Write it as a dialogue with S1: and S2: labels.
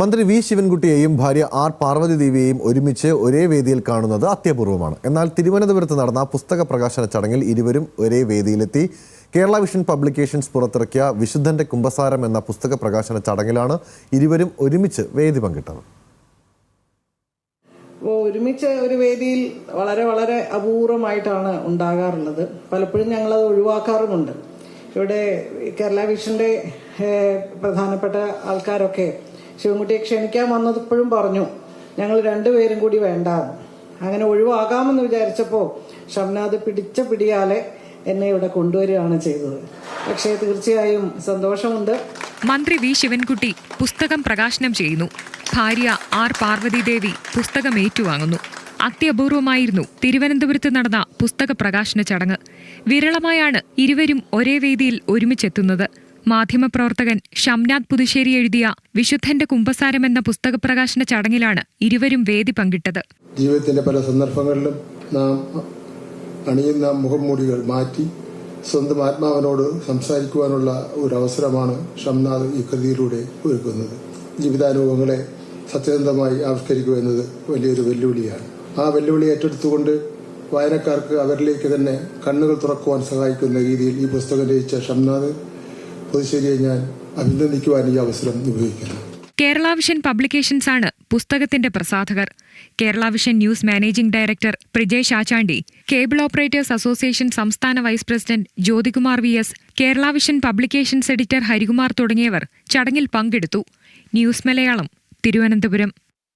S1: മന്ത്രി വി ശിവൻകുട്ടിയെയും ഭാര്യ ആർ പാർവതി ദേവിയെയും ഒരുമിച്ച് ഒരേ വേദിയിൽ കാണുന്നത് അത്യപൂർവമാണ്. എന്നാൽ തിരുവനന്തപുരത്ത് നടന്ന പുസ്തക പ്രകാശന ചടങ്ങിൽ ഇരുവരും ഒരേ വേദിയിലെത്തി. കേരള വിഷൻ പബ്ലിക്കേഷൻസ് പുറത്തിറക്കിയ വിശുദ്ധന്റെ കുംഭസാരം എന്ന പുസ്തക പ്രകാശന ചടങ്ങിലാണ് ഇരുവരും ഒരുമിച്ച് വേദി പങ്കിട്ടത്.
S2: ഒരുമിച്ച് ഒരു വേദിയിൽ വളരെ അപൂർവമായിട്ടാണ് ഉണ്ടാകാറുള്ളത്. പലപ്പോഴും ഞങ്ങളത് ഒഴിവാക്കാറുമുണ്ട്. ഇവിടെ കേരള വിഷന്റെ പ്രധാനപ്പെട്ട ആൾക്കാരൊക്കെ ശിവൻകുട്ടിയെ ക്ഷണിക്കാൻ വന്നപ്പോഴും പറഞ്ഞു ഞങ്ങൾ രണ്ടുപേരും കൂടി വേണ്ടാന്ന്. അങ്ങനെ ഒഴിവാകാമെന്ന് വിചാരിച്ചപ്പോൾ ഷംനാദ് പിടിച്ച പിടിയാലെ എന്നെ ഇവിടെ കൊണ്ടുവരികയാണ് ചെയ്തത്. പക്ഷേ തീർച്ചയായും സന്തോഷമുണ്ട്.
S3: മന്ത്രി വി ശിവൻകുട്ടി പുസ്തകം പ്രകാശനം ചെയ്യുന്നു. ഭാര്യ ആർ പാർവതി ദേവി പുസ്തകം ഏറ്റുവാങ്ങുന്നു. അത്യപൂർവമായിരുന്നു തിരുവനന്തപുരത്ത് നടന്ന പുസ്തക പ്രകാശന ചടങ്ങ്. വിരളമായാണ് ഇരുവരും ഒരേ വേദിയിൽ ഒരുമിച്ചെത്തുന്നത്. മാധ്യമപ്രവർത്തകൻ ഷംനാദ് പുതുശ്ശേരി എഴുതിയ വിശുദ്ധന്റെ കുംഭസാരം എന്ന പുസ്തക പ്രകാശന ചടങ്ങിലാണ് ഇരുവരും വേദി പങ്കിട്ടത്.
S4: ജീവിതത്തിന്റെ പല സന്ദർഭങ്ങളിലും നാം അണിയുന്ന മുഖംമൂടികൾ മാറ്റി സ്വന്തം ആത്മാവിനോട് സംസാരിക്കുവാനുള്ള ഒരു അവസരമാണ് ഷംനാദ് ഈ കൃതിയിലൂടെ ഒരുക്കുന്നത്. ജീവിതാനുഭവങ്ങളെ സത്യസന്ധമായി ആവിഷ്കരിക്കുക എന്നത് വലിയൊരു വെല്ലുവിളിയാണ്. ആ വെല്ലുവിളി ഏറ്റെടുത്തുകൊണ്ട് വായനക്കാർക്ക് അവരിലേക്ക് തന്നെ കണ്ണുകൾ തുറക്കുവാൻ സഹായിക്കുന്ന രീതിയിൽ ഈ പുസ്തകം രചിച്ച ഷംനാദ് പുതുശ്ശേരിയെ ഞാൻ അഭിനന്ദിക്കുവാൻ ഈ അവസരം ഉപയോഗിക്കുന്നു.
S3: കേരള വിഷൻ പബ്ലിക്കേഷൻസ് ആണ് പുസ്തകത്തിന്റെ പ്രസാധകർ. Kerala vision news managing director Prijesh Achandi, cable operators association സംസ്ഥാന vice president Jyothikumar VS, Kerala vision publications editor Harikumar തുടങ്ങിയവർ ചടങ്ങിൽ പങ്കെടുത്തു. ന്യൂസ് മലയാളം, തിരുവനന്തപുരം.